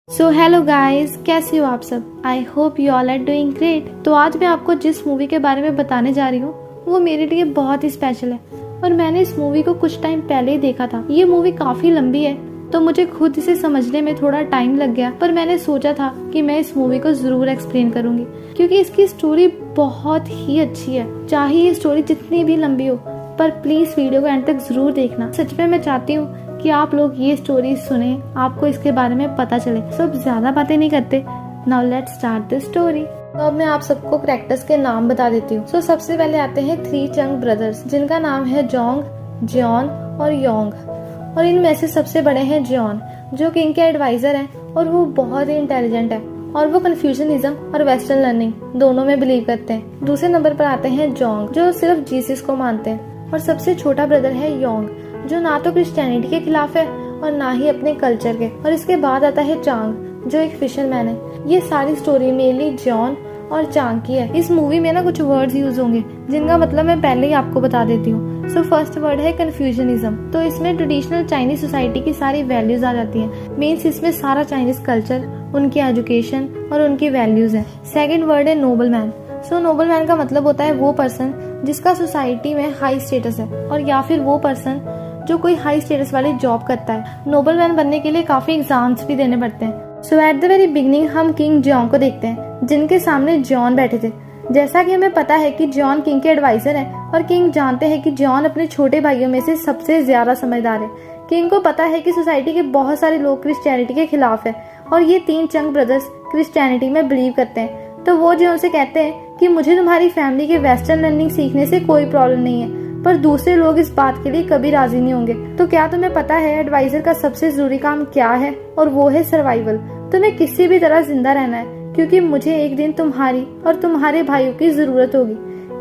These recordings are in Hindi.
सो हेलो गाइस, कैसे हो आप सब। I hope you all are doing great. तो आज मैं आपको जिस मूवी के बारे में बताने जा रही हूँ वो मेरे लिए बहुत ही स्पेशल है और मैंने इस मूवी को कुछ टाइम पहले ही देखा था। ये मूवी काफी लंबी है तो मुझे खुद इसे समझने में थोड़ा टाइम लग गया, पर मैंने सोचा था कि मैं इस मूवी को जरूर एक्सप्लेन करूंगी क्योंकि इसकी स्टोरी बहुत ही अच्छी है। चाहे ये स्टोरी जितनी भी लंबी हो, पर प्लीज वीडियो को एंड तक जरूर देखना। सच में मैं चाहती हूँ कि आप लोग ये स्टोरी सुने, आपको इसके बारे में पता चले। सब ज्यादा बातें नहीं करते, now let's start the story. तो अब मैं आप सबको कैरेक्टर्स के नाम बता देती हूँ। सबसे पहले आते हैं 3 चंग ब्रदर्स, जिनका नाम है जोंग, जियोन और योंग। और इनमें से सबसे बड़े हैं जियोन, जो किंग के एडवाइजर हैं और वो बहुत ही इंटेलिजेंट है और वो कन्फ्यूशनिज्म और वेस्टर्न लर्निंग दोनों में बिलीव करते हैं। दूसरे नंबर पर आते हैं जोंग, जो सिर्फ जीसस को मानते हैं। और सबसे छोटा ब्रदर है योंग, जो ना तो क्रिश्चियनिटी के खिलाफ है और ना ही अपने कल्चर के। और इसके बाद आता है चांग, जो एक फिशरमैन है। ये सारी स्टोरी मेनली जॉन और चांग की है। इस मूवी में ना कुछ वर्ड्स यूज होंगे जिनका मतलब मैं पहले ही आपको बता देती हूँ। फर्स्ट वर्ड है कन्फ्यूजनिज्म। तो इसमें ट्रेडिशनल चाइनीज सोसाइटी की सारी वैल्यूज आ जाती हैं। मीन्स इसमें सारा चाइनीज कल्चर, उनकी एजुकेशन और उनकी वैल्यूज है। सेकेंड वर्ड है नोबल मैन। नोबल मैन का मतलब होता है वो पर्सन जिसका सोसाइटी में हाई स्टेटस है, और या फिर वो पर्सन जो कोई हाई स्टेटस वाली जॉब करता है। नोबल मैन बनने के लिए काफी एग्जाम्स भी देने पड़ते हैं। एट द वेरी बिगनिंग हम किंग जॉन को देखते हैं, जिनके सामने जॉन बैठे थे। जैसा कि हमें पता है कि जॉन किंग के एडवाइजर हैं और किंग जानते हैं कि जॉन अपने छोटे भाइयों में से सबसे ज्यादा समझदार है। किंग को पता है कि सोसाइटी के बहुत सारे लोग क्रिश्चियनिटी के खिलाफ है और ये 3 चंग ब्रदर्स क्रिश्चियनिटी में बिलीव करते हैं। तो वो जॉन से कहते हैं कि मुझे तुम्हारी फैमिली के वेस्टर्न लर्निंग सीखने से कोई प्रॉब्लम नहीं है, पर दूसरे लोग इस बात के लिए कभी राजी नहीं होंगे। तो क्या तुम्हें पता है एडवाइजर का सबसे जरूरी काम क्या है? और वो है सर्वाइवल। तुम्हें किसी भी तरह जिंदा रहना है क्योंकि मुझे एक दिन तुम्हारी और तुम्हारे भाइयों की जरूरत होगी।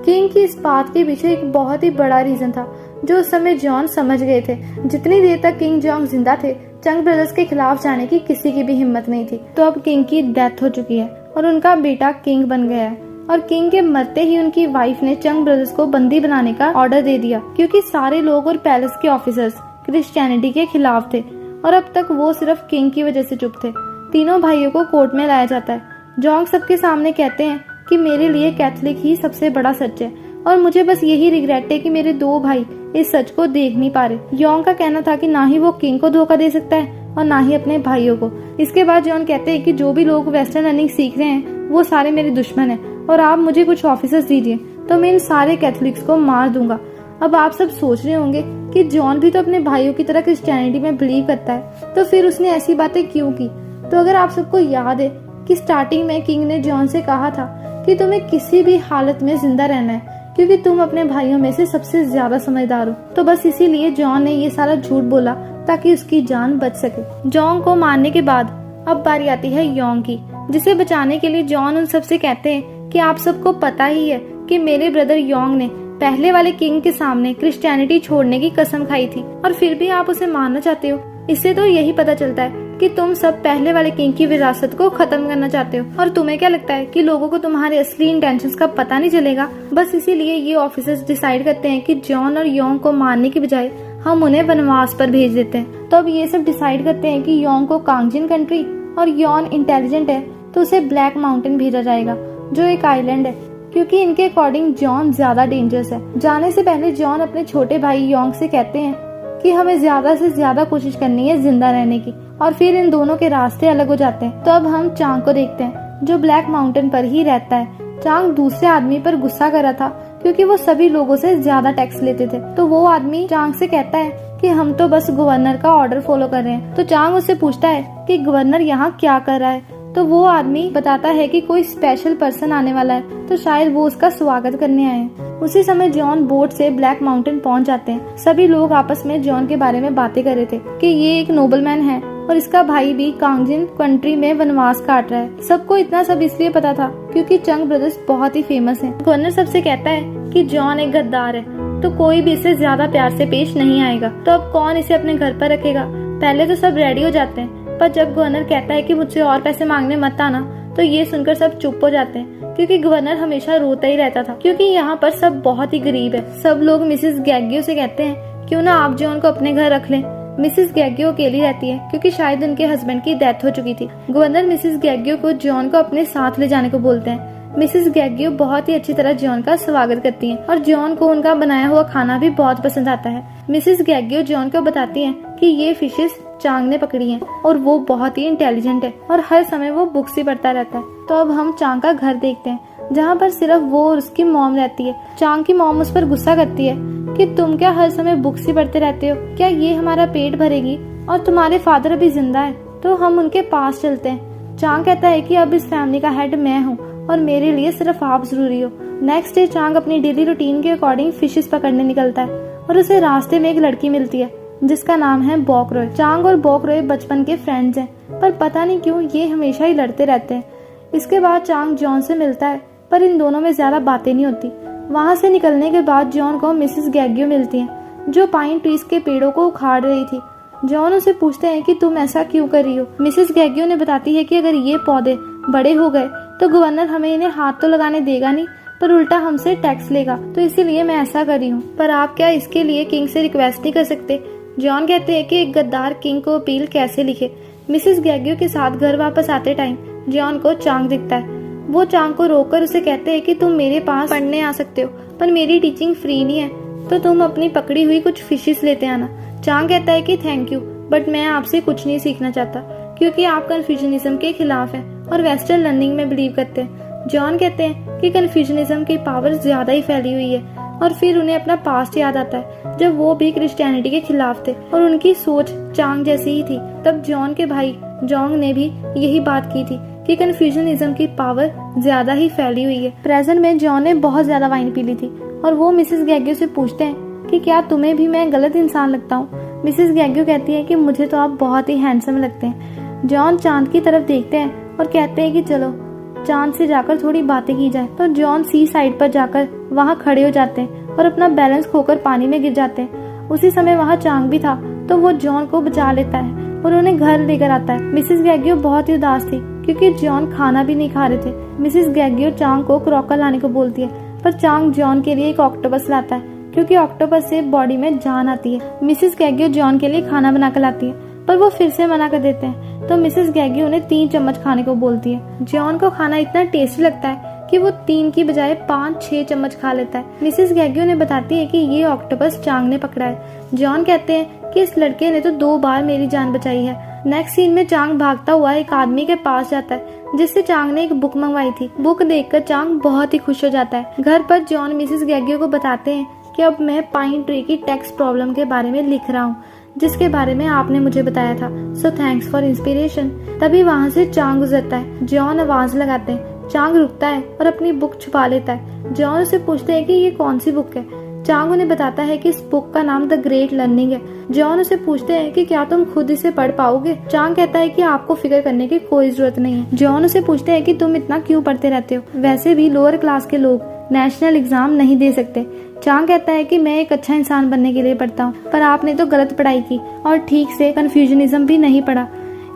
किंग की इस बात के पीछे एक बहुत ही बड़ा रीजन था जो उस समय जॉन समझ गए थे। जितनी देर तक किंग जॉन जिंदा थे, चंग ब्रदर्स के खिलाफ जाने की किसी की भी हिम्मत नहीं थी। तो अब किंग की डेथ हो चुकी है और उनका बेटा किंग बन गया है। और किंग के मरते ही उनकी वाइफ ने चंग ब्रदर्स को बंदी बनाने का ऑर्डर दे दिया क्योंकि सारे लोग और पैलेस के ऑफिसर्स क्रिश्चियनिटी के खिलाफ थे और अब तक वो सिर्फ किंग की वजह से चुप थे। तीनों भाइयों को कोर्ट में लाया जाता है। जोंग सबके सामने कहते हैं कि मेरे लिए कैथोलिक ही सबसे बड़ा सच है और मुझे बस यही रिग्रेट है कि मेरे 2 भाई इस सच को देख नहीं पा रहे। योंग का कहना था कि ना ही वो किंग को धोखा दे सकता है और ना ही अपने भाइयों को। इसके बाद जॉन कहते हैं कि जो भी लोग वेस्टर्न लर्निंग सीख रहे हैं वो सारे मेरे दुश्मन हैं और आप मुझे कुछ ऑफिसर्स दीजिए तो मैं इन सारे कैथोलिक्स को मार दूंगा। अब आप सब सोच रहे होंगे कि जॉन भी तो अपने भाइयों की तरह क्रिश्चियनिटी में बिलीव करता है, तो फिर उसने ऐसी बातें क्यों की? तो अगर आप सबको याद है कि स्टार्टिंग में किंग ने जॉन से कहा था कि तुम्हें किसी भी हालत में जिंदा रहना है क्योंकि तुम अपने भाइयों में से सबसे ज्यादा समझदार हो। तो बस इसीलिए जॉन ने ये सारा झूठ बोला ताकि उसकी जान बच सके। जॉन को मारने के बाद अब बारी आती है योंग की, जिसे बचाने के लिए जॉन उन सबसे कहते हैं कि आप सबको पता ही है कि मेरे ब्रदर योंग ने पहले वाले किंग के सामने क्रिश्चियनिटी छोड़ने की कसम खाई थी और फिर भी आप उसे मारना चाहते हो। इससे तो यही पता चलता है कि तुम सब पहले वाले किंग की विरासत को खत्म करना चाहते हो। और तुम्हें क्या लगता है कि लोगों को तुम्हारे असली इंटेंशंस का पता नहीं चलेगा? बस इसीलिए ये ऑफिसर्स डिसाइड करते हैं कि जॉन और योंग को मारने की बजाय हम उन्हें वनवास पर भेज देते हैं। तो अब ये सब डिसाइड करते हैं कि योंग को कांगजिन कंट्री और योन इंटेलिजेंट है तो उसे ब्लैक माउंटेन भेजा जाएगा, जो एक आइलैंड है, क्योंकि इनके अकॉर्डिंग जॉन ज्यादा डेंजरस है। जाने से पहले जॉन अपने छोटे भाई योंग से कहते हैं कि हमें ज्यादा से ज्यादा कोशिश करनी है जिंदा रहने की, और फिर इन दोनों के रास्ते अलग हो जाते हैं। तो अब हम चांग को देखते हैं जो ब्लैक माउंटेन पर ही रहता है। चांग दूसरे आदमी पर गुस्सा कर रहा था क्योंकि वो सभी लोगों से ज्यादा टैक्स लेते थे। तो वो आदमी चांग से कहता है कि हम तो बस गवर्नर का ऑर्डर फॉलो कर रहे हैं। तो चांग उससे पूछता है कि गवर्नर यहाँ क्या कर रहा है? तो वो आदमी बताता है कि कोई स्पेशल पर्सन आने वाला है, तो शायद वो उसका स्वागत करने आए हैं। उसी समय जॉन बोट से ब्लैक माउंटेन पहुंच जाते हैं। सभी लोग आपस में जॉन के बारे में बातें कर रहे थे कि ये एक नोबलमैन है और इसका भाई भी कांगजिन कंट्री में वनवास काट रहा है। सबको इतना सब इसलिए पता था क्योंकि चंग ब्रदर्स बहुत ही फेमस हैं। गवर्नर सबसे कहता है कि जॉन एक गद्दार है, तो कोई भी इसे ज्यादा प्यार से पेश नहीं आएगा। तो अब कौन इसे अपने घर पर रखेगा? पहले तो सब रेडी हो जाते हैं, पर जब गवर्नर कहता है कि मुझसे और पैसे मांगने मत आना, तो ये सुनकर सब चुप हो जाते हैं क्योंकि गवर्नर हमेशा रोता ही रहता था क्योंकि यहाँ पर सब बहुत ही गरीब है। सब लोग मिसेस गैगियो से कहते हैं क्यों ना आप जॉन को अपने घर रख लें, मिसेस गैग्यो अकेली रहती है क्योंकि शायद उनके हस्बैंड की डेथ हो चुकी थी। गवर्नर मिसेस गैग्यो को जॉन को अपने साथ ले जाने को बोलते हैं। मिसेस गैग्यो बहुत ही अच्छी तरह जॉन का स्वागत करती हैं और जॉन को उनका बनाया हुआ खाना भी बहुत पसंद आता है। मिसेस गैग्यो जॉन को बताती हैं कि ये फिशेस चांग ने पकड़ी हैं और वो बहुत ही इंटेलिजेंट है और हर समय वो बुक्स ही पढ़ता रहता है। तो अब हम चांग का घर देखते हैं जहाँ पर सिर्फ वो और उसकी मॉम रहती है। चांग की मॉम उस पर गुस्सा करती है कि तुम क्या हर समय बुक्स ही पढ़ते रहते हो, क्या ये हमारा पेट भरेगी? और तुम्हारे फादर अभी जिंदा है तो हम उनके पास चलते हैं। चांग कहता है कि अब इस फैमिली का हेड मैं हूँ और मेरे लिए सिर्फ आप जरूरी हो। नेक्स्ट डे चांग अपनी डेली रूटीन के अकॉर्डिंग फिशेस पकड़ने निकलता है और उसे रास्ते में एक लड़की मिलती है जिसका नाम है बॉकरॉय। चांग और बॉकरॉय बचपन के फ्रेंड्स हैं पर पता नहीं क्यों ये हमेशा ही लड़ते रहते हैं। इसके बाद चांग जॉन से मिलता है पर इन दोनों में ज्यादा बातें नहीं होती। वहाँ से निकलने के बाद जॉन को मिसेस गैग्यो मिलती हैं जो पाइन ट्रीज के पेड़ों को उखाड़ रही थी। जॉन उसे पूछते हैं कि तुम ऐसा क्यों कर रही हो। मिसेस गैग्यो ने बताती है कि अगर ये पौधे बड़े हो गए तो गवर्नर हमें इन्हें हाथ तो लगाने देगा नहीं पर उल्टा हमसे टैक्स लेगा, तो इसीलिए मैं ऐसा कर रही हूँ। पर आप क्या इसके लिए किंग से रिक्वेस्ट नहीं कर सकते? जॉन कहते हैं कि एक गद्दार किंग को अपील कैसे लिखे। मिसेस गैग्यो के साथ घर वापस आते टाइम जॉन को चांग दिखता है। वो चांग को रोककर उसे कहते हैं कि तुम मेरे पास पढ़ने आ सकते हो पर मेरी टीचिंग फ्री नहीं है, तो तुम अपनी पकड़ी हुई कुछ फिशेस लेते आना। चांग कहता है कि थैंक यू बट मैं आपसे कुछ नहीं सीखना चाहता क्योंकि आप कन्फ्यूजनिज्म के खिलाफ हैं और वेस्टर्न लर्निंग में बिलीव करते हैं। जॉन कहते हैं कि कन्फ्यूजनिज्म की पावर ज्यादा ही फैली हुई है और फिर उन्हें अपना पास्ट याद आता है जब वो भी क्रिश्चियनिटी के खिलाफ थे और उनकी सोच चांग जैसी ही थी। तब जॉन के भाई जोंग ने भी यही बात की थी कि कन्फ्यूजनिज्म की पावर ज्यादा ही फैली हुई है। प्रेजेंट में जॉन ने बहुत ज्यादा वाइन पी ली थी और वो मिसेस गैग्यो से पूछते हैं कि क्या तुम्हें भी मैं गलत इंसान लगता हूँ। मिसेस गैग्यो कहती है कि मुझे तो आप बहुत ही हैंडसम लगते हैं। जॉन चांद की तरफ देखते हैं और कहते हैं कि चलो चांद से जाकर थोड़ी बातें की जाए। तो जॉन सी साइड पर जाकर वहाँ खड़े हो जाते हैं और अपना बैलेंस खोकर पानी में गिर जाते हैं। उसी समय वहाँ चांग भी था तो वो जॉन को बचा लेता है और उन्हें घर लेकर आता है। मिसेस गैग्यो बहुत ही उदास थी क्योंकि जॉन खाना भी नहीं खा रहे थे। मिसेस गैग्यो चांग को क्रोकल लाने को बोलती है पर चांग जॉन के लिए एक ऑक्टोपस लाता है क्योंकि ऑक्टोपस से बॉडी में जान आती है। मिसेस गैग्यो जॉन के लिए खाना बनाकर लाती है पर वो फिर से मना कर देते हैं तो मिसेस गैग्यो उन्हें 3 चम्मच खाने को बोलती है। जॉन को खाना इतना टेस्टी लगता है कि वो 3 की बजाय 5-6 चम्मच खा लेता है। मिसेस गैग्यो ने बताती है कि ये ऑक्टोपस चांग ने पकड़ा है। जॉन कहते हैं कि इस लड़के ने तो 2 बार मेरी जान बचाई है। नेक्स्ट सीन में चांग भागता हुआ एक आदमी के पास जाता है जिससे चांग ने एक बुक मंगवाई थी। बुक देखकर चांग बहुत ही खुश हो जाता है। घर पर जॉन मिसेस गैग्यो को बताते हैं कि अब मैं पाइन ट्री की टैक्स प्रॉब्लम के बारे में लिख रहा हूँ जिसके बारे में आपने मुझे बताया था, सो थैंक्स फॉर इंस्पिरेशन। तभी वहाँ से चांग गुजरता है। जॉन आवाज लगाते हैं। चांग रुकता है और अपनी बुक छुपा लेता है। जॉन उसे पूछते हैं कि ये कौन सी बुक है। चांग उन्हें बताता है कि इस बुक का नाम द ग्रेट लर्निंग है। जॉन उसे पूछते हैं कि क्या तुम खुद इसे पढ़ पाओगे। चांग कहता है कि आपको फिक्र करने की कोई जरूरत नहीं है। जॉन उसे पूछते हैं कि तुम इतना क्यों पढ़ते रहते हो, वैसे भी लोअर क्लास के लोग नेशनल एग्जाम नहीं दे सकते। चांग कहता है कि मैं एक अच्छा इंसान बनने के लिए पढ़ता हूँ पर आपने तो गलत पढ़ाई की और ठीक से कन्फ्यूजनिज्म भी नहीं पढ़ा,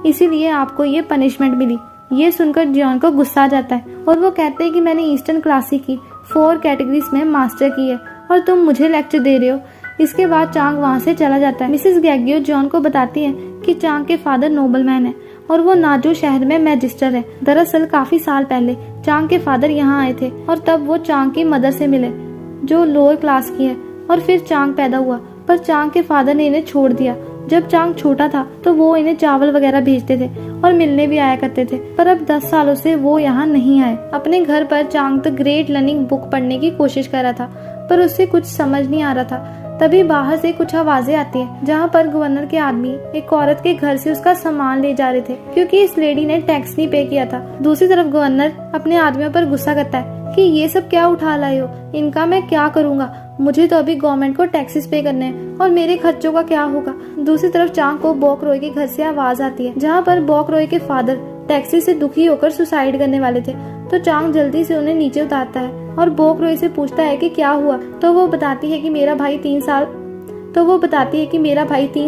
इसीलिए आपको ये पनिशमेंट मिली। ये सुनकर जॉन को गुस्सा आ जाता है और वो कहते हैं कि मैंने ईस्टर्न क्लासिक की 4 कैटेगरीज में मास्टर की है और तुम मुझे लेक्चर दे रहे हो। इसके बाद चांग वहाँ से चला जाता है। मिसेस गैग्यो जॉन को बताती है कि चांग के फादर नोबलमैन है और वो नाजो शहर में मैजिस्टर है। दरअसल काफी साल पहले चांग के फादर यहाँ आए थे और तब वो चांग की मदर से मिले जो लोअर क्लास की है और फिर चांग पैदा हुआ पर चांग के फादर ने इन्हें छोड़ दिया। जब चांग छोटा था तो वो इन्हें चावल वगैरह भेजते थे और मिलने भी आया करते थे पर अब 10 सालों से वो यहाँ नहीं आए। अपने घर पर चांग द ग्रेट लर्निंग बुक पढ़ने की कोशिश कर रहा था पर उससे कुछ समझ नहीं आ रहा था। तभी बाहर से कुछ आवाजें आती हैं जहाँ पर गवर्नर के आदमी एक औरत के घर से उसका सामान ले जा रहे थे क्योंकि इस लेडी ने टैक्स नहीं पे किया था। दूसरी तरफ गवर्नर अपने आदमियों पर गुस्सा करता है कि ये सब क्या उठा लाए हो, इनका मैं क्या करूँगा, मुझे तो अभी गवर्नमेंट को टैक्सेस पे करने हैं और मेरे खर्चों का क्या होगा। दूसरी तरफ चांग को बॉकरॉय के घर से आवाज आती है जहाँ पर बॉकरॉय के फादर टैक्सी से दुखी होकर सुसाइड करने वाले थे। तो चांग जल्दी से उन्हें नीचे उतारता है और बॉकरॉय से पूछता है कि क्या हुआ। तो वो बताती है कि मेरा भाई 3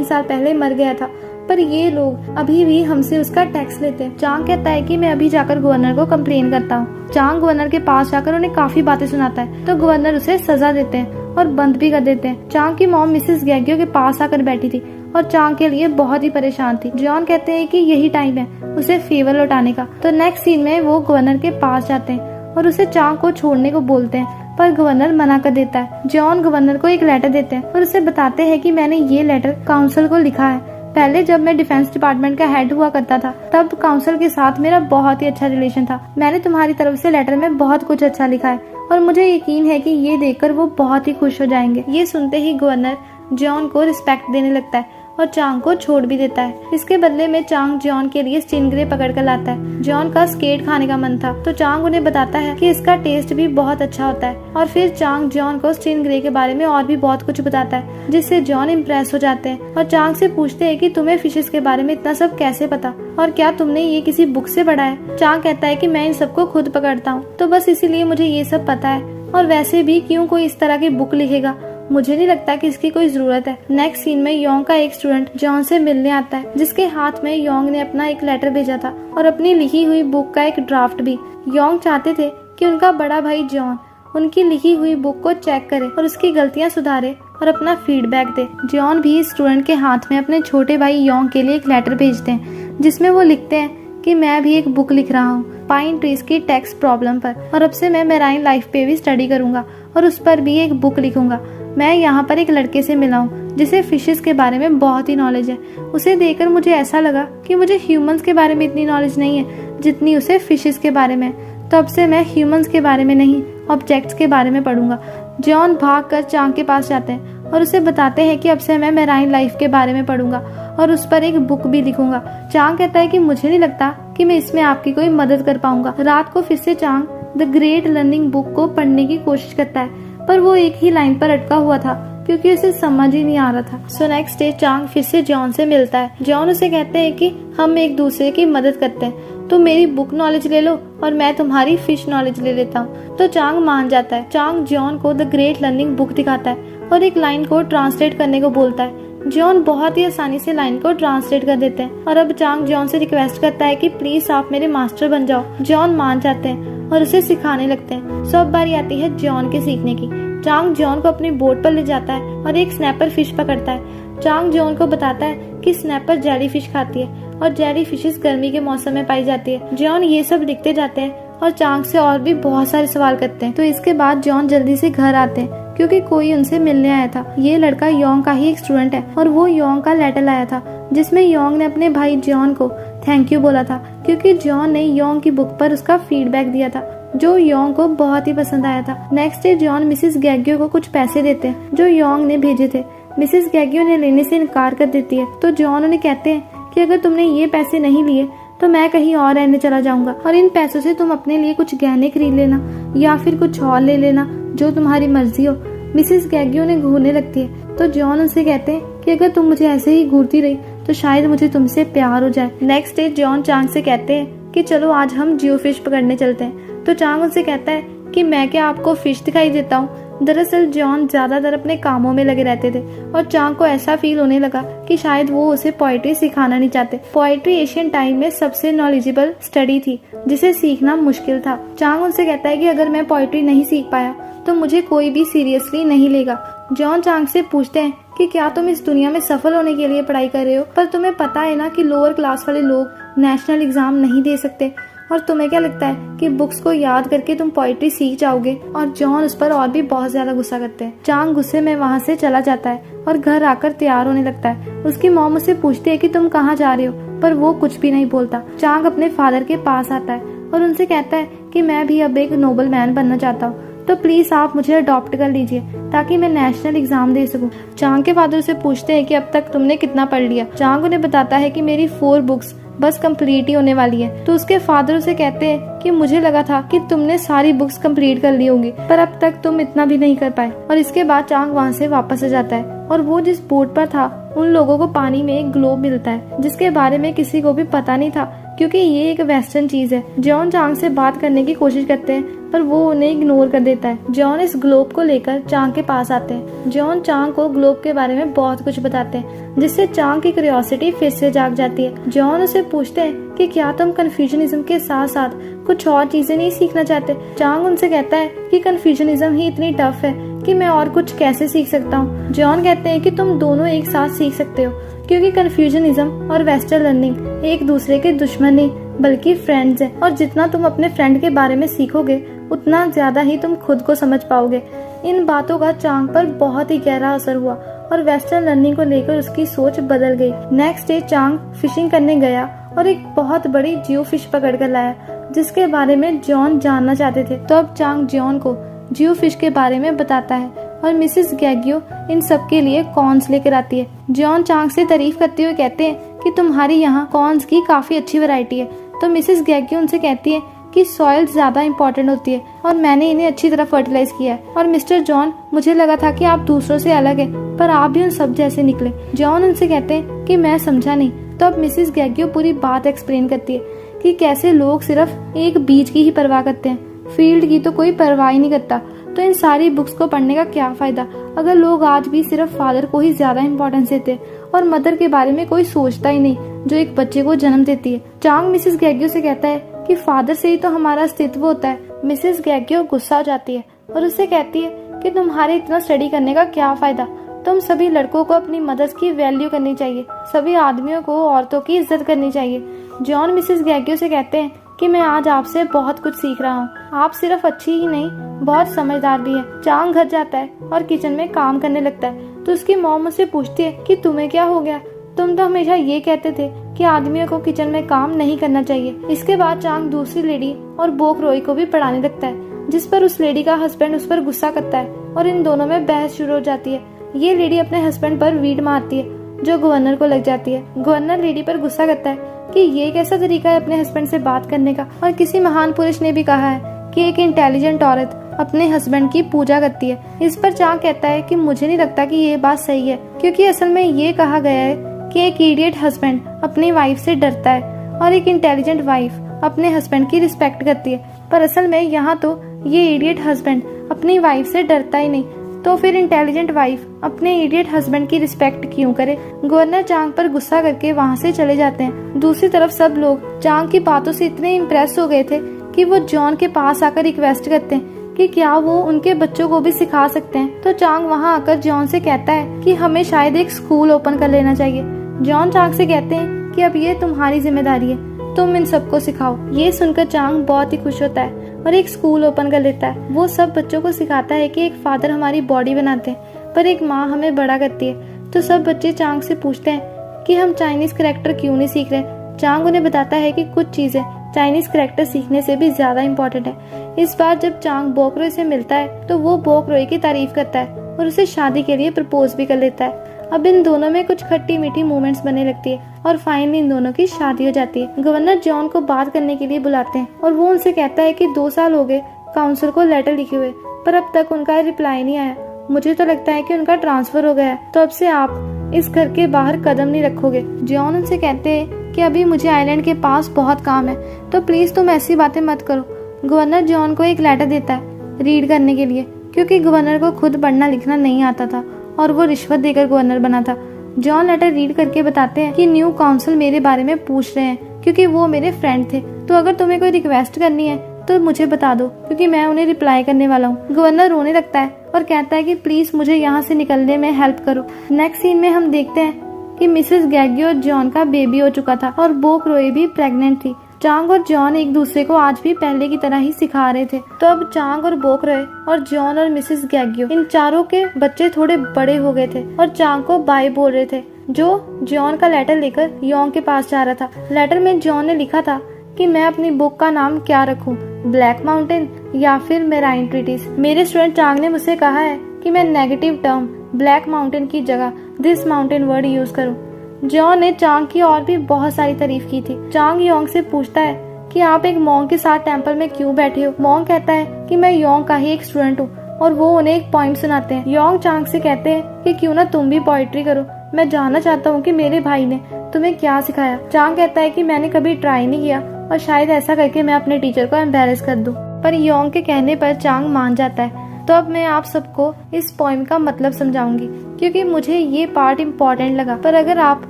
साल पहले मर गया था पर ये लोग अभी भी हमसे उसका टैक्स लेते हैं। चांग कहता है कि मैं अभी जाकर गवर्नर को कंप्लेन करता हूँ। चांग गवर्नर के पास जाकर उन्हें काफी बातें सुनाता है तो गवर्नर उसे सजा देते हैं और बंद भी कर देते हैं। चांग की मॉम मिसेस गैग्यो के पास आकर बैठी थी और चांग के लिए बहुत ही परेशान थी। जॉन कहते हैं कि यही टाइम है उसे फेवर लौटाने का। तो नेक्स्ट सीन में वो गवर्नर के पास जाते हैं और उसे चांग को छोड़ने को बोलते हैं, पर गवर्नर मना कर देता है। जॉन गवर्नर को एक लेटर देते हैं और उसे बताते हैं कि मैंने ये लेटर काउंसिल को लिखा है। पहले जब मैं डिफेंस डिपार्टमेंट का हेड हुआ करता था तब काउंसिल के साथ मेरा बहुत ही अच्छा रिलेशन था। मैंने तुम्हारी तरफ से लेटर में बहुत कुछ अच्छा लिखा है और मुझे यकीन है कि ये देखकर वो बहुत ही खुश हो जाएंगे। ये सुनते ही गवर्नर जॉन को रिस्पेक्ट देने लगता है और चांग को छोड़ भी देता है। इसके बदले में चांग जॉन के लिए स्टिंगरे पकड़ कर लाता है। जॉन का स्केट खाने का मन था तो चांग उन्हें बताता है कि इसका टेस्ट भी बहुत अच्छा होता है और फिर चांग जॉन को स्टिंगरे के बारे में और भी बहुत कुछ बताता है, जिससे जॉन इम्प्रेस हो जाते हैं और चांग से पूछते हैं कि तुम्हें फिशेस के बारे में इतना सब कैसे पता और क्या तुमने ये किसी बुक से पढ़ा है। चांग कहता है कि मैं इन सबको खुद पकड़ता हूँ तो बस इसीलिए मुझे ये सब पता है, और वैसे भी क्यों कोई इस तरह की बुक लिखेगा, मुझे नहीं लगता कि इसकी कोई जरूरत है। नेक्स्ट सीन में योंग का एक स्टूडेंट जॉन से मिलने आता है, जिसके हाथ में योंग ने अपना एक लेटर भेजा था और अपनी लिखी हुई बुक का एक ड्राफ्ट भी। योंग चाहते थे कि उनका बड़ा भाई जॉन उनकी लिखी हुई बुक को चेक करे और उसकी गलतियां सुधारे और अपना फीडबैक दे। जॉन भी स्टूडेंट के हाथ में अपने छोटे भाई योंग के लिए एक लेटर भेजते हैं, जिसमें वो लिखते हैं कि मैं भी एक बुक लिख रहा हूँ पाइन ट्रीज की टैक्स प्रॉब्लम पर, और अब से मैं मैराइन लाइफ पे भी स्टडी करूंगा और उस पर भी एक बुक लिखूंगा। मैं यहाँ पर एक लड़के से मिला हूँ जिसे फिशेस के बारे में बहुत ही नॉलेज है। उसे देखकर मुझे ऐसा लगा कि मुझे ह्यूमंस के बारे में इतनी नॉलेज नहीं है जितनी उसे फिशेस के बारे में, तो अब से मैं ह्यूमंस के बारे में नहीं ऑब्जेक्ट्स के बारे में पढ़ूंगा। जॉन भागकर चांग के पास जाते हैं और उसे बताते हैं कि अब से मैं मैराइन लाइफ के बारे में पढ़ूंगा और उस पर एक बुक भी लिखूंगा। चांग कहता है कि मुझे नहीं लगता कि मैं इसमें आपकी कोई मदद कर पाऊंगा। रात को फिर से चांग द ग्रेट लर्निंग बुक को पढ़ने की कोशिश करता है, पर वो एक ही लाइन पर अटका हुआ था क्योंकि उसे समझ ही नहीं आ रहा था। सो नेक्स्ट डे चांग फिर से जॉन से मिलता है। जॉन उसे कहते हैं कि हम एक दूसरे की मदद करते हैं, तो मेरी बुक नॉलेज ले लो और मैं तुम्हारी फिश नॉलेज ले लेता हूँ। तो चांग मान जाता है। चांग जॉन को द ग्रेट लर्निंग बुक दिखाता है और एक लाइन को ट्रांसलेट करने को बोलता है। जॉन बहुत ही आसानी से लाइन को ट्रांसलेट कर देते हैं और अब चांग जॉन से रिक्वेस्ट करता है कि प्लीज आप मेरे मास्टर बन जाओ। जॉन मान जाते हैं और उसे सिखाने लगते हैं। सो अब बारी आती है जॉन के सीखने की। चांग जॉन को अपनी बोट पर ले जाता है और एक स्नैपर फिश पकड़ता है। चांग जॉन को बताता है कि स्नैपर जेली फिश खाती है और जेली फिशेस गर्मी के मौसम में पाई जाती है। जॉन ये सब लिखते जाते हैं और चांग से और भी बहुत सारे सवाल करते हैं। तो इसके बाद जॉन जल्दी से घर आते हैं क्योंकि कोई उनसे मिलने आया था। ये लड़का योंग का ही एक स्टूडेंट है और वो योंग का लेटर लाया था जिसमें योंग ने अपने भाई जॉन को थैंक यू बोला था क्योंकि जॉन ने योंग की बुक पर उसका फीडबैक दिया था जो योंग को बहुत ही पसंद आया था। नेक्स्ट डे जॉन मिसेस गैग्यो को कुछ पैसे देते हैं जो योंग ने भेजे थे। मिसेस गैग्यो ने लेने से इनकार कर देती है तो जॉन उन्हें कहते हैं कि अगर तुमने ये पैसे नहीं लिए तो मैं कहीं और रहने चला जाऊंगा और इन पैसों से तुम अपने लिए कुछ गहने खरीद लेना या फिर कुछ और ले लेना, जो तुम्हारी मर्जी हो। मिसेस गैग्यो ने घूरने लगती है तो जॉन उनसे कहते हैं कि अगर तुम मुझे ऐसे ही घूरती रही तो शायद मुझे तुमसे प्यार हो जाए। नेक्स्ट डे जॉन चांग से कहते हैं कि चलो आज हम जियो फिश पकड़ने चलते हैं। तो चांग उनसे कहता है कि मैं क्या आपको फिश दिखाई देता हूँ। दरअसल जॉन ज्यादातर अपने कामों में लगे रहते थे और चांग को ऐसा फील होने लगा कि शायद वो उसे पोएट्री सिखाना नहीं चाहते। पोएट्री एशियन टाइम में सबसे नॉलेजेबल स्टडी थी जिसे सीखना मुश्किल था। चांग उनसे कहता है कि अगर मैं पोएट्री नहीं सीख पाया तो मुझे कोई भी सीरियसली नहीं लेगा। जॉन चांग से पूछते हैं कि क्या तुम इस दुनिया में सफल होने के लिए पढ़ाई कर रहे हो, पर तुम्हें पता है ना कि लोअर क्लास वाले लोग नेशनल एग्जाम नहीं दे सकते, और तुम्हें क्या लगता है कि बुक्स को याद करके तुम पोएट्री सीख जाओगे। और जॉन उस पर और भी बहुत ज्यादा गुस्सा करते हैं। चांग गुस्से में वहाँ से चला जाता है और घर आकर तैयार होने लगता है। उसकी मॉम उससे पूछती है कि तुम कहाँ जा रहे हो, पर वो कुछ भी नहीं बोलता। चांग अपने फादर के पास आता है और उनसे कहता है कि मैं भी अब एक नोबल मैन बनना चाहता हूँ, तो प्लीज आप मुझे अडॉप्ट कर लीजिए ताकि मैं नेशनल एग्जाम दे सकूं। चांग के फादर से पूछते हैं कि अब तक तुमने कितना पढ़ लिया। चांग उन्हें बताता है कि मेरी 4 बुक्स बस कंप्लीट ही होने वाली है। तो उसके फादर उसे कहते हैं कि मुझे लगा था कि तुमने सारी बुक्स कंप्लीट कर ली होंगी, पर अब तक तुम इतना भी नहीं कर पाए। और इसके बाद चांग वहाँ से वापस आ जाता है और वो जिस बोट पर था उन लोगों को पानी में एक ग्लोब मिलता है जिसके बारे में किसी को भी पता नहीं था क्योंकि ये एक वेस्टर्न चीज है। जॉन चांग से बात करने की कोशिश करते हैं पर वो उन्हें इग्नोर कर देता है। जॉन इस ग्लोब को लेकर चांग के पास आते हैं। जॉन चांग को ग्लोब के बारे में बहुत कुछ बताते हैं जिससे चांग की क्यूरियोसिटी फिर से जाग जाती है। जॉन उसे पूछते हैं कि क्या तुम कन्फ्यूजनिज्म के साथ साथ कुछ और चीजें नहीं सीखना चाहते। चांग उनसे कहता है कि कन्फ्यूजनिज्म ही इतनी टफ है कि मैं और कुछ कैसे सीख सकता हूँ। जॉन कहते हैं कि तुम दोनों एक साथ सीख सकते हो, क्योंकि कन्फ्यूजनिज्म और वेस्टर्न लर्निंग एक दूसरे के दुश्मन नहीं बल्कि फ्रेंड्स हैं, और जितना तुम अपने फ्रेंड के बारे में सीखोगे उतना ज्यादा ही तुम खुद को समझ पाओगे। इन बातों का चांग पर बहुत ही गहरा असर हुआ और वेस्टर्न लर्निंग को लेकर उसकी सोच बदल गई। नेक्स्ट डे चांग फिशिंग करने गया और एक बहुत बड़ी जियो फिश पकड़ कर लाया, जिसके बारे में जॉन जानना चाहते थे। तो अब चांग जॉन को जियो फिश के बारे में बताता है और मिसेस गैग्यो इन सब के लिए कॉर्न्स लेकर आती है। जॉन चांग से तारीफ करते हुए कहते हैं कि तुम्हारी यहाँ कॉर्न्स की काफी अच्छी वैरायटी है। तो मिसेस गैग्यो उनसे कहती है कि सॉइल ज्यादा इम्पोर्टेंट होती है और मैंने इन्हें अच्छी तरह फर्टिलाइज किया है। और मिस्टर जॉन, मुझे लगा था कि आप दूसरों से अलग है, पर आप भी उन सब जैसे निकले। जॉन उनसे कहते हैं कि मैं समझा नहीं। तो अब मिसेस गैग्यो पूरी बात एक्सप्लेन करती है कि कैसे लोग सिर्फ एक बीज की ही परवाह करते हैं, फील्ड की तो कोई परवाह ही नहीं करता। तो इन सारी बुक्स को पढ़ने का क्या फायदा अगर लोग आज भी सिर्फ फादर को ही ज्यादा इम्पोर्टेंस देते हैं और मदर के बारे में कोई सोचता ही नहीं जो एक बच्चे को जन्म देती है। चांग मिसेस गैग्यो से कहता है कि फादर से ही तो हमारा अस्तित्व होता है। मिसेस गैग्यो गुस्सा हो जाती है और उससे कहती है कि तुम्हारे इतना स्टडी करने का क्या फायदा। तुम सभी लड़कों को अपनी मदर्स की वैल्यू करनी चाहिए, सभी आदमियों को औरतों की इज्जत करनी चाहिए। जॉन मिसेस गैग्यो से कहते हैं कि मैं आज आपसे बहुत कुछ सीख रहा हूँ, आप सिर्फ अच्छी ही नहीं बहुत समझदार भी है। चांग घर जाता है और किचन में काम करने लगता है। तो उसकी मॉम उससे पूछती है कि तुम्हें क्या हो गया, तुम तो हमेशा ये कहते थे कि आदमियों को किचन में काम नहीं करना चाहिए। इसके बाद चांग दूसरी लेडी और बोक रोई को भी पढ़ाने लगता है, जिस पर उस लेडी का हस्बैंड उस पर गुस्सा करता है और इन दोनों में बहस शुरू हो जाती है। ये लेडी अपने हस्बैंड पर वीड मारती है जो गवर्नर को लग जाती है। गवर्नर लेडी पर गुस्सा करता है कि ये कैसा तरीका है अपने हस्बैंड से बात करने का। और किसी महान पुरुष ने भी कहा है कि एक इंटेलिजेंट औरत अपने हस्बैंड की पूजा करती है। इस पर चांग कहता है कि मुझे नहीं लगता कि ये बात सही है, क्योंकि असल में ये कहा गया है कि एक इडियट हस्बैंड अपनी वाइफ से डरता है और एक इंटेलिजेंट वाइफ अपने हस्बैंड की रिस्पेक्ट करती है। पर असल में यहाँ तो ये इडियट हस्बैंड अपनी वाइफ से डरता ही नहीं, तो फिर इंटेलिजेंट वाइफ अपने इडियट हस्बैंड की रिस्पेक्ट क्यों करे। गवर्नर चांग पर गुस्सा करके वहाँ से चले जाते हैं। दूसरी तरफ सब लोग चांग की बातों से इतने इम्प्रेस हो गए थे कि वो जॉन के पास आकर रिक्वेस्ट करते हैं कि क्या वो उनके बच्चों को भी सिखा सकते हैं। तो चांग वहाँ आकर जॉन से कहता है कि हमें शायद एक स्कूल ओपन कर लेना चाहिए। जॉन चांग से कहते हैं कि अब ये तुम्हारी जिम्मेदारी है, तुम इन सबको सिखाओ। ये सुनकर चांग बहुत ही खुश होता है और एक स्कूल ओपन कर लेता है। वो सब बच्चों को सिखाता है कि एक फादर हमारी बॉडी बनाते हैं पर एक माँ हमें बड़ा करती है। तो सब बच्चे चांग से पूछते हैं कि हम चाइनीज कैरेक्टर क्यों नहीं सीख रहे। चांग उन्हें बताता है कि कुछ चीजें चाइनीज कैरेक्टर सीखने से भी ज्यादा इम्पोर्टेंट है। इस बार जब चांग बोकरोई से मिलता है तो वो बोकरोई की तारीफ करता है और उसे शादी के लिए प्रपोज भी कर लेता है। अब इन दोनों में कुछ खट्टी मीठी मोमेंट्स बने लगती है और फाइनली इन दोनों की शादी हो जाती है। गवर्नर जॉन को बात करने के लिए बुलाते हैं और वो उनसे कहता है कि 2 साल हो गए काउंसिल को लेटर लिखे हुए, पर अब तक उनका रिप्लाई नहीं आया। मुझे तो लगता है कि उनका ट्रांसफर हो गया है, तो अब से आप इस घर के बाहर कदम नहीं रखोगे। जॉन उनसे कहते हैं कि अभी मुझे आइलैंड के पास बहुत काम है, तो प्लीज तुम ऐसी बातें मत करो। गवर्नर जॉन को एक लेटर देता है रीड करने के लिए, क्योंकि गवर्नर को खुद पढ़ना लिखना नहीं आता था और वो रिश्वत देकर गवर्नर बना था। जॉन लेटर रीड करके बताते हैं कि न्यू काउंसिल मेरे बारे में पूछ रहे हैं क्योंकि वो मेरे फ्रेंड थे, तो अगर तुम्हें कोई रिक्वेस्ट करनी है तो मुझे बता दो क्योंकि मैं उन्हें रिप्लाई करने वाला हूँ। गवर्नर रोने लगता है और कहता है कि प्लीज मुझे यहाँ से निकलने में हेल्प करो। नेक्स्ट सीन में हम देखते हैं कि मिसेस गैग्यो और जॉन का बेबी हो चुका था और बोकरोई भी प्रेग्नेंट थी। चांग और जॉन एक दूसरे को आज भी पहले की तरह ही सिखा रहे थे। तो अब चांग और बोकरोई और जॉन और मिसेस गैग्यो इन चारों के बच्चे थोड़े बड़े हो गए थे और चांग को बाय बोल रहे थे, जो जॉन का लेटर लेकर योंग के पास जा रहा था। लेटर में जॉन ने लिखा था कि मैं अपनी बुक का नाम क्या रखूं, ब्लैक माउंटेन या फिर मेराइन ट्रीटीज। मेरे स्टूडेंट चांग ने मुझसे कहा है कि मैं नेगेटिव टर्म ब्लैक माउंटेन की जगह दिस माउंटेन वर्ड यूज करूं। जॉन ने चांग की और भी बहुत सारी तारीफ की थी। चांग योंग से पूछता है कि आप एक मॉन्क के साथ टेंपल में क्यों बैठे हो। मॉन्क कहता है कि मैं योंग का ही एक स्टूडेंट हूँ और वो उन्हें एक पोइम सुनाते हैं। योंग चांग से कहते हैं कि क्यों ना तुम भी पोइट्री करो, मैं जानना चाहता हूँ कि मेरे भाई ने तुम्हें क्या सिखाया। चांग कहता है कि मैंने कभी ट्राई नहीं किया और शायद ऐसा करके मैं अपने टीचर को एम्बैरेस कर दूं। पर योंग के कहने पर चांग मान जाता है। तो अब मैं आप सबको इस पोइम का मतलब समझाऊंगी क्योंकि मुझे ये पार्ट इम्पोर्टेंट लगा, पर अगर आप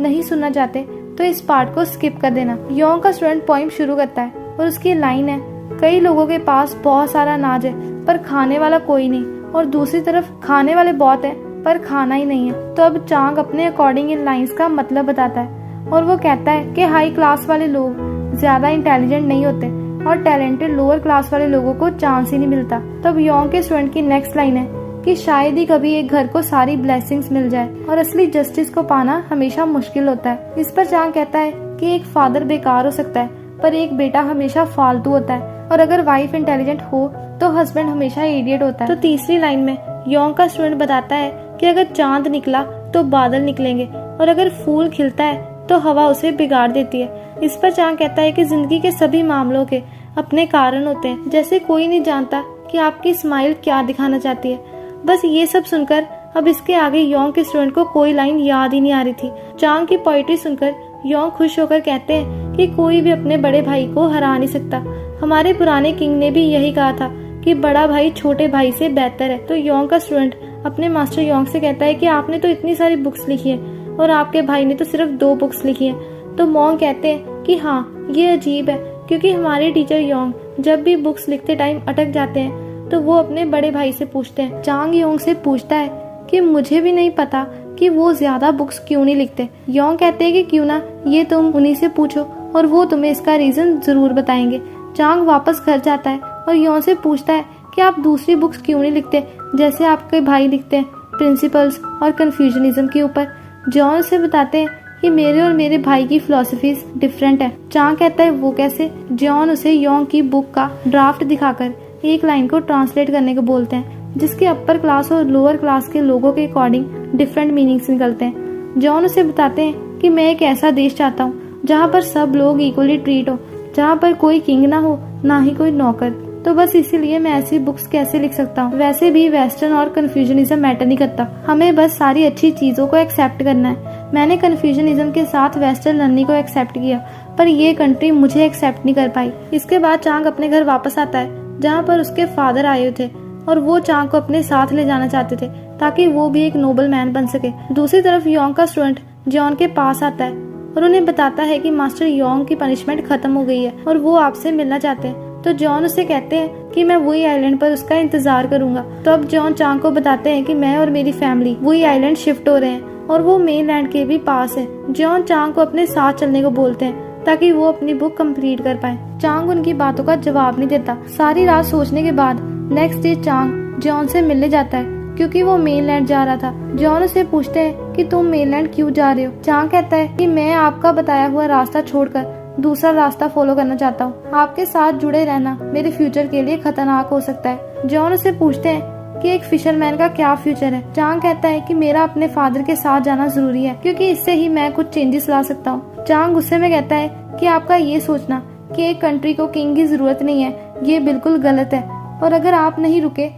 नहीं सुनना चाहते तो इस पार्ट को स्किप कर देना। योंग का स्टूडेंट पोइम शुरू करता है और उसकी लाइन है, कई लोगों के पास बहुत सारा अनाज है पर खाने वाला कोई नहीं, और दूसरी तरफ खाने वाले बहुत है पर खाना ही नहीं है। तो अब चांग अपने अकॉर्डिंग इन लाइंस का मतलब बताता है और वो कहता है कि हाई क्लास वाले लोग ज्यादा इंटेलिजेंट नहीं होते और टैलेंटेड लोअर क्लास वाले लोगों को चांस ही नहीं मिलता। तब योंग के स्टूडेंट की नेक्स्ट लाइन है कि शायद ही कभी एक घर को सारी ब्लेसिंग्स मिल जाए और असली जस्टिस को पाना हमेशा मुश्किल होता है। इस पर चांग कहता है कि एक फादर बेकार हो सकता है पर एक बेटा हमेशा फालतू होता है और अगर वाइफ इंटेलिजेंट हो तो हस्बैंड हमेशा इडियट होता है। तो तीसरी लाइन में योंग का स्टूडेंट बताता है कि अगर चांद निकला तो बादल निकलेंगे और अगर फूल खिलता है तो हवा उसे बिगाड़ देती है। इस पर चांग कहता है कि जिंदगी के सभी मामलों के अपने कारण होते हैं, जैसे कोई नहीं जानता कि आपकी स्माइल क्या दिखाना चाहती है। बस ये सब सुनकर अब इसके आगे योंग के स्टूडेंट को कोई लाइन याद ही नहीं आ रही थी। चांग की पोइट्री सुनकर योंग खुश होकर कहते हैं कि कोई भी अपने बड़े भाई को हरा नहीं सकता। हमारे पुराने किंग ने भी यही कहा था कि बड़ा भाई छोटे भाई से बेहतर है। तो योंग का स्टूडेंट अपने मास्टर योंग से कहता है कि आपने तो इतनी सारी बुक्स लिखी है और आपके भाई ने तो सिर्फ 2 बुक्स लिखी है। तो मोंग कहते हैं कि हाँ, ये अजीब है क्योंकि हमारे टीचर योंग जब भी बुक्स लिखते टाइम अटक जाते हैं तो वो अपने बड़े भाई से पूछते हैं। चांग योंग से पूछता है कि मुझे भी नहीं पता कि वो ज्यादा बुक्स क्यों नहीं लिखते। योंग कहते हैं कि क्यों ना ये तुम उन्हीं से पूछो और वो तुम्हें इसका रीजन जरूर बताएंगे। चांग वापस घर जाता है और योंग से पूछता है कि आप दूसरी बुक्स क्यों नहीं लिखते जैसे आपके भाई लिखते हैं प्रिंसिपल्स और कन्फ्यूजनिज्म के ऊपर। जॉन से बताते हैं कि मेरे और मेरे भाई की फिलोसफीज डिफरेंट है। चांग कहता है वो कैसे। जॉन उसे योंग की बुक का ड्राफ्ट दिखाकर एक लाइन को ट्रांसलेट करने को बोलते हैं जिसके अपर क्लास और लोअर क्लास के लोगों के अकॉर्डिंग डिफरेंट मीनिंग्स निकलते हैं। जॉन उसे बताते हैं कि मैं एक ऐसा देश चाहता हूँ जहाँ पर सब लोग इक्वली ट्रीट हो, जहाँ पर कोई किंग ना हो ना ही कोई नौकर। तो बस इसीलिए मैं ऐसी बुक्स कैसे लिख सकता हूँ। वैसे भी वेस्टर्न और कन्फ्यूजनिज्म मैटर नहीं करता, हमें बस सारी अच्छी चीजों को एक्सेप्ट करना है। मैंने कन्फ्यूजनिज्म के साथ वेस्टर्न लर्निंग को एक्सेप्ट किया पर ये कंट्री मुझे एक्सेप्ट नहीं कर पाई। इसके बाद चांग अपने घर वापस आता है जहाँ पर उसके फादर आए हुए थे और वो चांग को अपने साथ ले जाना चाहते थे ताकि वो भी एक नोबल मैन बन सके। दूसरी तरफ योंग का स्टूडेंट जॉन के पास आता है और उन्हें बताता है कि मास्टर योंग की पनिशमेंट खत्म हो गई है और वो आपसे मिलना चाहते हैं। तो जॉन उसे कहते हैं कि मैं वही आइलैंड पर उसका इंतजार करूंगा। तो अब जॉन चांग को बताते हैं कि मैं और मेरी फैमिली वही आइलैंड शिफ्ट हो रहे हैं और वो मेन लैंड के भी पास है। जॉन चांग को अपने साथ चलने को बोलते हैं ताकि वो अपनी बुक कंप्लीट कर पाए। चांग उनकी बातों का जवाब नहीं देता। सारी रात सोचने के बाद नेक्स्ट डे चांग जॉन से मिलने जाता है क्योंकि वो मेनलैंड जा रहा था। जॉन उसे पूछते हैं कि तुम मेनलैंड क्यों जा रहे हो। चांग कहता है कि मैं आपका बताया हुआ रास्ता छोड़कर दूसरा रास्ता फॉलो करना चाहता हूँ। आपके साथ जुड़े रहना मेरे फ्यूचर के लिए खतरनाक हो सकता है। जॉन उसे पूछते हैं कि एक फिशरमैन का क्या फ्यूचर है। चांग कहता है कि मेरा अपने फादर के साथ जाना जरूरी है क्योंकि इससे ही मैं कुछ चेंजेस ला सकता हूँ। चांग गुस्से में कहता है कि आपका ये सोचना कि एक कंट्री को किंग की जरूरत नहीं है ये बिल्कुल गलत है और अगर आप नहीं रुके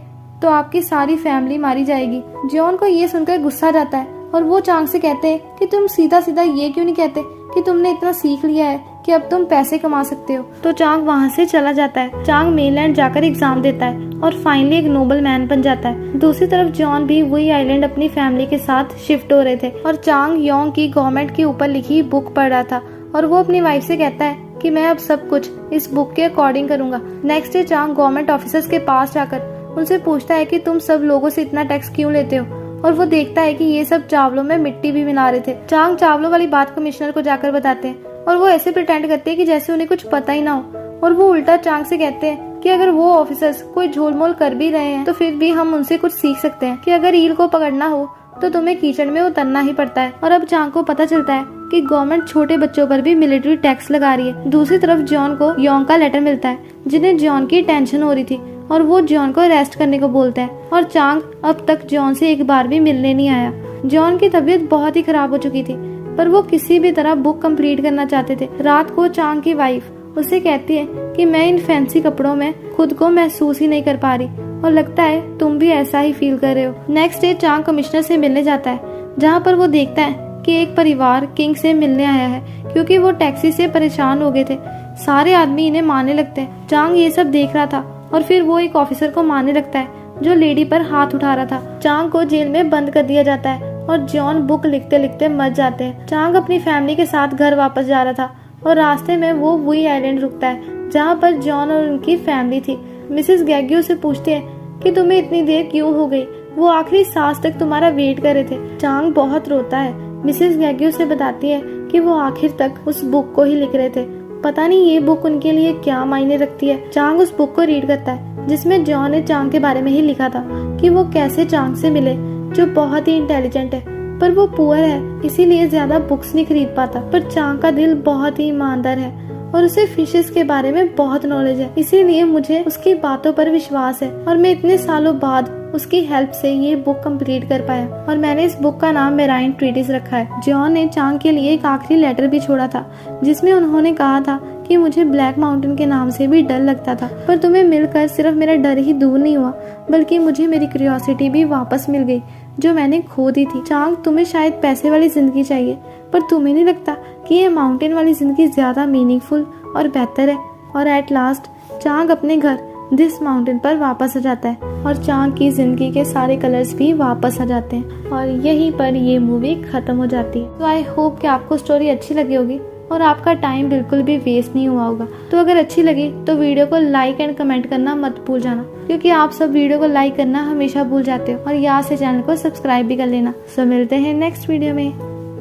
तो आपकी सारी फैमिली मारी जाएगी। जॉन को ये सुनकर गुस्सा आ जाता है और वो चांग से कहते हैं कि तुम सीधा सीधा ये क्यों नहीं कहते कि तुमने इतना सीख लिया है कि अब तुम पैसे कमा सकते हो। तो चांग वहाँ से चला जाता है। चांग मेनलैंड जाकर एग्जाम देता है और फाइनली एक नोबल मैन बन जाता है। दूसरी तरफ जॉन भी वही आइलैंड अपनी फैमिली के साथ शिफ्ट हो रहे थे और चांग योंग की गवर्नमेंट के ऊपर लिखी बुक पढ़ रहा था और वो अपनी वाइफ से कहता है कि मैं अब सब कुछ इस बुक के अकॉर्डिंग करूंगा। नेक्स्ट डे चांग गवर्नमेंट ऑफिसर्स के पास जाकर उनसे पूछता है कि तुम सब लोगों से इतना टैक्स क्यों लेते हो और वो देखता है कि ये सब चावलों में मिट्टी भी मिला रहे थे। चांग चावलों वाली बात कमिश्नर को जाकर बताते हैं और वो ऐसे प्रिटेंड करते हैं कि जैसे उन्हें कुछ पता ही ना हो और वो उल्टा चांग से कहते हैं कि अगर वो ऑफिसर्स कोई झोलमोल कर भी रहे हैं तो फिर भी हम उनसे कुछ सीख सकते हैं कि अगर ईल को पकड़ना हो तो तुम्हें कीचड़ में उतरना ही पड़ता है। और अब चांग को पता चलता है कि गवर्नमेंट छोटे बच्चों पर भी मिलिट्री टैक्स लगा रही है। दूसरी तरफ जॉन को योंग का लेटर मिलता है जिन्हें जॉन की टेंशन हो रही थी और वो जॉन को अरेस्ट करने को बोलता है और चांग अब तक जॉन से एक बार भी मिलने नहीं आया। जॉन की तबीयत बहुत ही खराब हो चुकी थी पर वो किसी भी तरह बुक कंप्लीट करना चाहते थे। रात को चांग की वाइफ उसे कहती है कि मैं इन फैंसी कपड़ों में खुद को महसूस ही नहीं कर पा रही और लगता है तुम भी ऐसा ही फील कर रहे हो। नेक्स्ट डे चांग कमिश्नर से मिलने जाता है जहाँ पर वो देखता है कि एक परिवार किंग से मिलने आया है क्योंकि वो टैक्सी से परेशान हो गए थे। सारे आदमी इन्हें मारने लगते हैं। चांग ये सब देख रहा था और फिर वो एक ऑफिसर को मारने लगता है जो लेडी पर हाथ उठा रहा था। चांग को जेल में बंद कर दिया जाता है और जॉन बुक लिखते लिखते मर जाते हैं। चांग अपनी फैमिली के साथ घर वापस जा रहा था और रास्ते में वो वही आइलैंड रुकता है जहाँ पर जॉन और उनकी फैमिली थी। मिसेस गैग्यू से पूछती है कि तुम्हें इतनी देर क्यों हो गई, वो आखिरी सांस तक तुम्हारा वेट कर रहे थे। चांग बहुत रोता है। मिसेस गैगी उसे बताती है कि वो आखिर तक उस बुक को ही लिख रहे थे। पता नहीं ये बुक उनके लिए क्या मायने रखती है। चांग उस बुक को रीड करता है जिसमें जॉन ने चांग के बारे में ही लिखा था कि वो कैसे चांग से मिले, जो बहुत ही इंटेलिजेंट है, पर वो पुअर है, इसीलिए ज्यादा बुक्स नहीं खरीद पाता। पर चांग का दिल बहुत ही ईमानदार है और उसे फिशेस के बारे में बहुत नॉलेज है, इसीलिए मुझे उसकी बातों पर विश्वास है और मैं इतने सालों बाद उसकी हेल्प से ये बुक कंप्लीट कर पाया और मैंने इस बुक का नाम मेराइन ट्रीटिस रखा है। जॉन ने चांग के लिए एक आखिरी लेटर भी छोड़ा था जिसमें उन्होंने कहा था कि मुझे ब्लैक माउंटेन के नाम से भी डर लगता था, पर तुम्हें मिलकर सिर्फ मेरा डर ही दूर नहीं हुआ बल्कि मुझे मेरी क्यूरियोसिटी भी वापस मिल गई जो मैंने खो दी थी। चांग, तुम्हें शायद पैसे वाली जिंदगी चाहिए, पर तुम्हें नहीं लगता कि ये माउंटेन वाली जिंदगी ज्यादा मीनिंगफुल और बेहतर है? और एट लास्ट चांग अपने घर दिस माउंटेन पर वापस आ जाता है और चांग की जिंदगी के सारे कलर्स भी वापस आ जाते हैं और यहीं पर ये मूवी खत्म हो जाती है। तो आई होप कि आपको स्टोरी अच्छी लगी होगी और आपका टाइम बिल्कुल भी वेस्ट नहीं हुआ होगा। तो अगर अच्छी लगी तो वीडियो को लाइक एंड कमेंट करना मत भूल जाना, क्योंकि आप सब वीडियो को लाइक करना हमेशा भूल जाते हो। और यहाँ से चैनल को सब्सक्राइब भी कर लेना। सो मिलते हैं नेक्स्ट वीडियो में।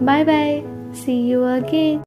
Bye bye, see you again.